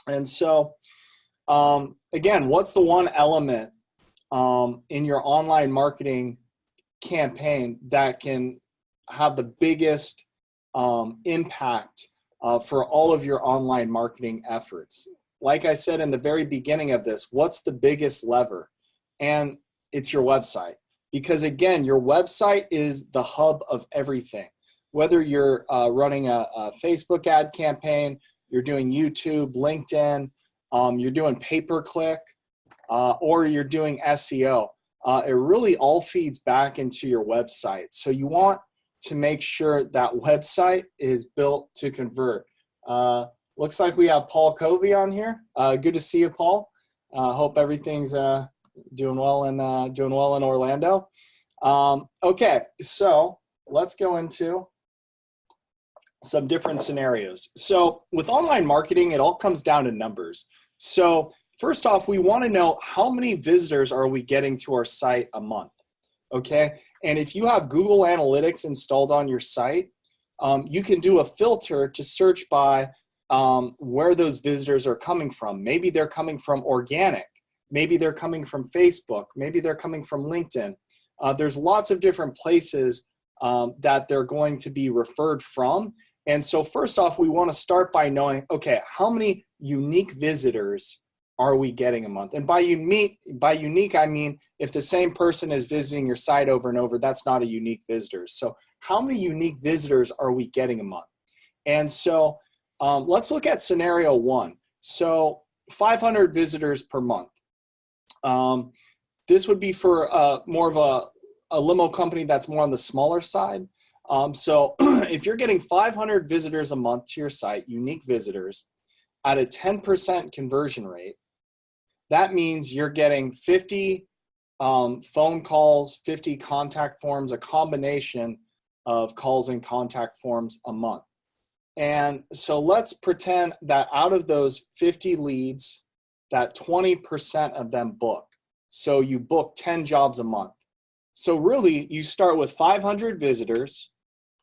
And so, again, what's the one element in your online marketing campaign that can have the biggest impact for all of your online marketing efforts? Like I said in the very beginning of this, what's the biggest lever? And it's your website. Because again, your website is the hub of everything. Whether you're running a Facebook ad campaign, you're doing YouTube, LinkedIn, you're doing pay-per-click, or you're doing SEO. It really all feeds back into your website. So you want to make sure that website is built to convert. Looks like we have Paul Covey on here. Good to see you, Paul. Hope everything's doing well in Orlando. Okay, so let's go into some different scenarios. So with online marketing, it all comes down to numbers. So first off, we want to know how many visitors are we getting to our site a month, okay? And if you have Google Analytics installed on your site, you can do a filter to search by where those visitors are coming from. Maybe they're coming from organic. Maybe they're coming from Facebook. Maybe they're coming from LinkedIn. There's lots of different places that they're going to be referred from. And so first off, we want to start by knowing, okay, how many unique visitors are we getting a month? And by unique, I mean, if the same person is visiting your site over and over, that's not a unique visitor. So how many unique visitors are we getting a month? And so let's look at scenario one. So 500 visitors per month. This would be for more of a limo company that's more on the smaller side. So if you're getting 500 visitors a month to your site, unique visitors, at a 10% conversion rate, that means you're getting 50 phone calls, 50 contact forms, a combination of calls and contact forms a month. And so let's pretend that out of those 50 leads, that 20% of them book. So you book 10 jobs a month. So really, you start with 500 visitors.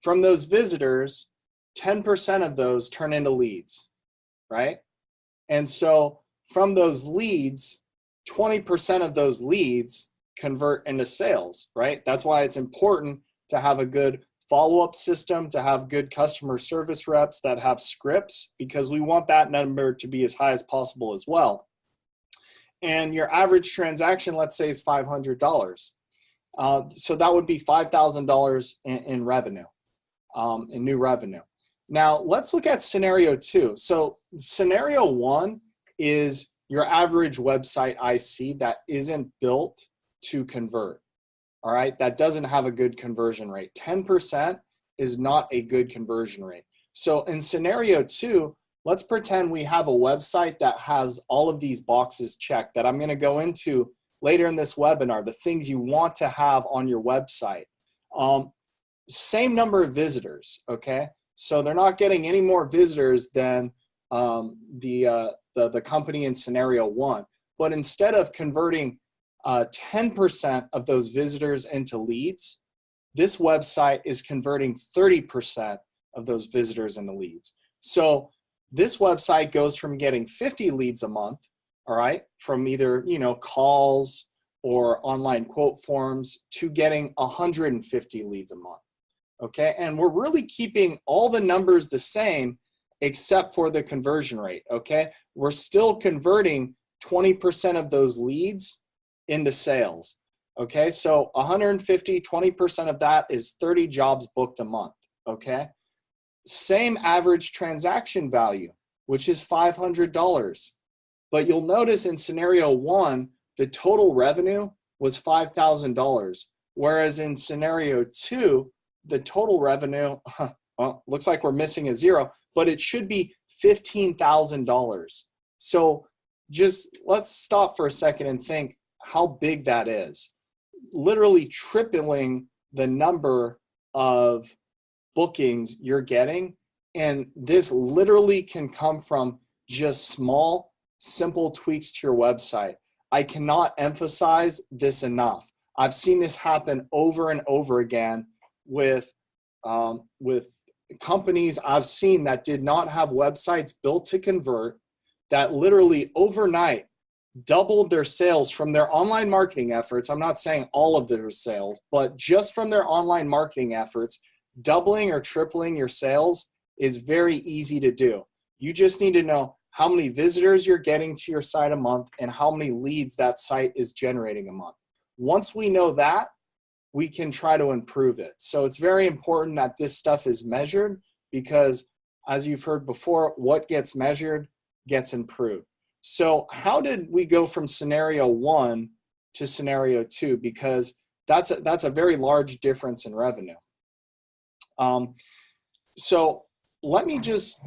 From those visitors, 10% of those turn into leads, right? And so from those leads, 20% of those leads convert into sales, right? That's why it's important to have a good follow-up system, to have good customer service reps that have scripts, because we want that number to be as high as possible as well. And your average transaction, let's say, is $500. So that would be $5,000 in revenue, in new revenue. Now, let's look at scenario two. So scenario one is your average website IC that isn't built to convert, all right? That doesn't have a good conversion rate. 10% is not a good conversion rate. So in scenario two, let's pretend we have a website that has all of these boxes checked that I'm going to go into later in this webinar, the things you want to have on your website. Same number of visitors, okay? So they're not getting any more visitors than the company in scenario one. But instead of converting 10% of those visitors into leads, this website is converting 30% of those visitors into leads. So this website goes from getting 50 leads a month, all right, from either, calls or online quote forms, to getting 150 leads a month, okay? And we're really keeping all the numbers the same except for the conversion rate, okay? We're still converting 20% of those leads into sales, okay? So 150, 20% of that is 30 jobs booked a month, okay? Same average transaction value, which is $500. But you'll notice in scenario one, the total revenue was $5,000. Whereas in scenario two, the total revenue, well, looks like we're missing a zero, but it should be $15,000. So just let's stop for a second and think how big that is. Literally tripling the number of bookings you're getting. And this literally can come from just small, simple tweaks to your website. I cannot emphasize this enough. I've seen this happen over and over again with companies I've seen that did not have websites built to convert. that literally overnight doubled their sales from their online marketing efforts. I'm not saying all of their sales, but just from their online marketing efforts, doubling or tripling your sales is very easy to do. You just need to know how many visitors you're getting to your site a month and how many leads that site is generating a month. Once we know that, we can try to improve it. So it's very important that this stuff is measured, because as you've heard before, what gets measured gets improved. So how did we go from scenario 1 to scenario 2? Because that's a very large difference in revenue. So let me just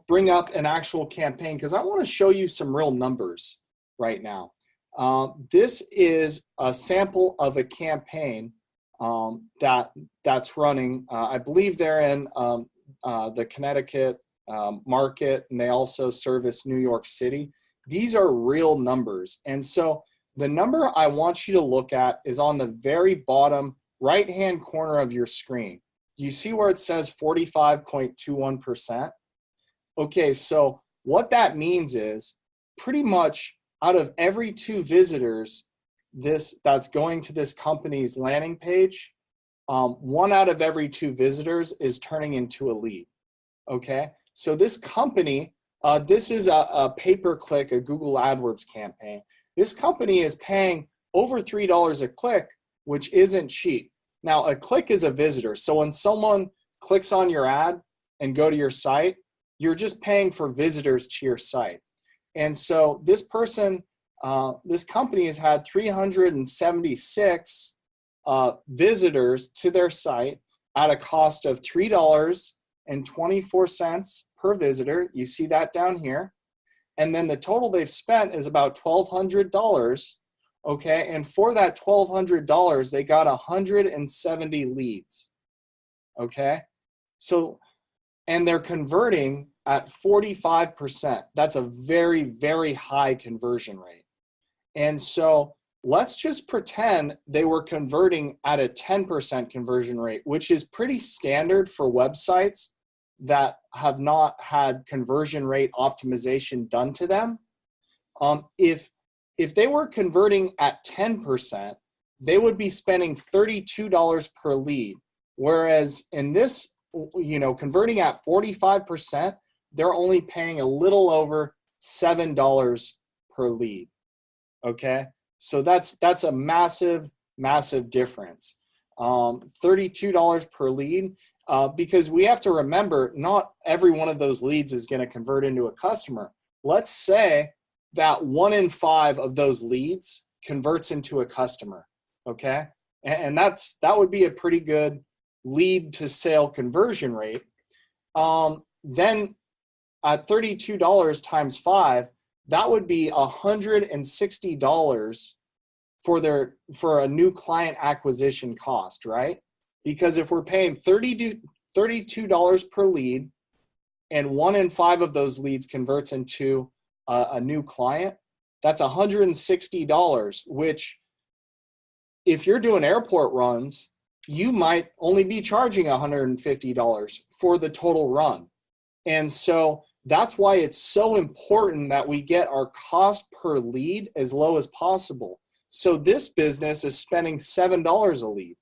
bring up an actual campaign, because I want to show you some real numbers right now. This is a sample of a campaign that's running. I believe they're in the Connecticut market, and they also service New York City. These are real numbers. And so the number I want you to look at is on the very bottom right-hand corner of your screen. You see where it says 45.21%? Okay, so what that means is pretty much out of every 2 visitors that's going to this company's landing page, 1 out of every 2 visitors is turning into a lead. Okay, so this company, this is a pay-per-click, a Google AdWords campaign. This company is paying over $3 a click, which isn't cheap. Now, a click is a visitor. So when someone clicks on your ad and go to your site, you're just paying for visitors to your site. And so this person, this company has had 376 visitors to their site at a cost of $3.24 per visitor. You see that down here. And then the total they've spent is about $1,200. Okay, and for that $1,200, they got 170 leads. Okay, so, and they're converting at 45%. That's a very, very high conversion rate. And so let's just pretend they were converting at a 10% conversion rate, which is pretty standard for websites that have not had conversion rate optimization done to them. If they were converting at 10%, they would be spending $32 per lead. Whereas in this, converting at 45%, they're only paying a little over $7 per lead. Okay, so that's a massive, massive difference. $32 per lead, because we have to remember, not every one of those leads is going to convert into a customer. Let's say that 1 in 5 of those leads converts into a customer. Okay, and that would be a pretty good lead to sale conversion rate. Then at $32 times 5, that would be $160 for a new client acquisition cost, right? Because if we're paying $32 per lead and 1 in 5 of those leads converts into a new client, that's $160, which if you're doing airport runs, you might only be charging $150 for the total run. And so that's why it's so important that we get our cost per lead as low as possible. So this business is spending $7 a lead.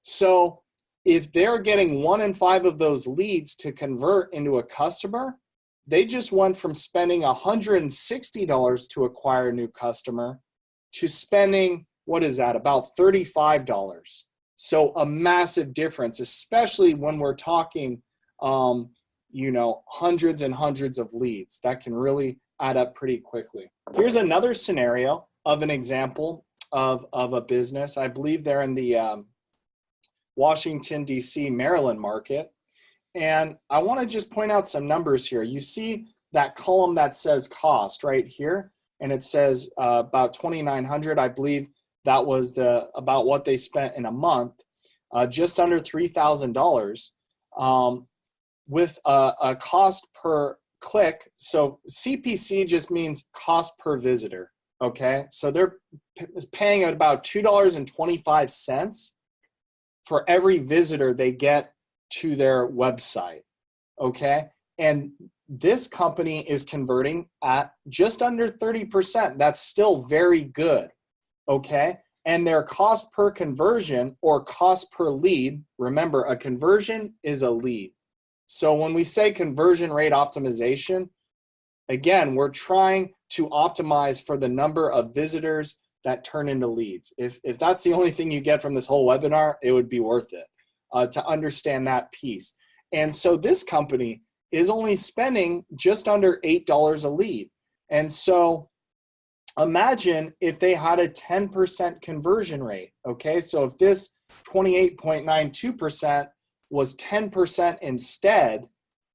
So if they're getting 1 in 5 of those leads to convert into a customer, they just went from spending $160 to acquire a new customer to spending, what is that, about $35. So a massive difference, especially when we're talking, hundreds and hundreds of leads. That can really add up pretty quickly. Here's another scenario of an example of a business. I believe they're in the Washington, D.C., Maryland market. And I want to just point out some numbers here. You see that column that says cost right here, and it says about $2,900. I believe that was about what they spent in a month, just under $3,000, with a cost per click. So CPC just means cost per visitor. Okay, so they're paying at about $2.25 for every visitor they get to their website. Okay, and this company is converting at just under 30%. That's still very good, okay? And their cost per conversion or cost per lead, remember, a conversion is a lead. So when we say conversion rate optimization, again, we're trying to optimize for the number of visitors that turn into leads. If that's the only thing you get from this whole webinar, it would be worth it to understand that piece. And so this company is only spending just under $8 a lead. And so imagine if they had a 10% conversion rate, okay? So if this 28.92% was 10% instead,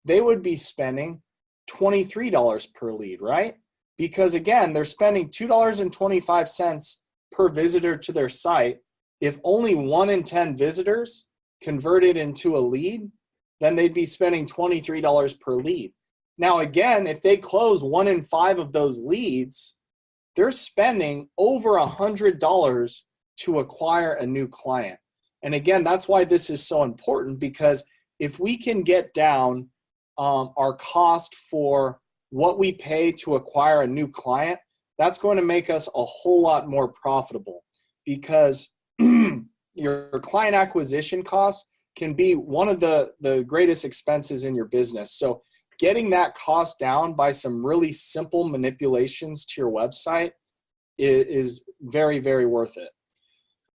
they would be spending $23 per lead, right? Because again, they're spending $2.25 per visitor to their site. If only 1 in 10 visitors converted into a lead, then they'd be spending $23 per lead. Now, again, if they close 1 in 5 of those leads, they're spending over $100 to acquire a new client. And again, that's why this is so important, because if we can get down our cost for what we pay to acquire a new client, that's going to make us a whole lot more profitable, because your client acquisition cost can be one of the greatest expenses in your business. So getting that cost down by some really simple manipulations to your website is very, very worth it.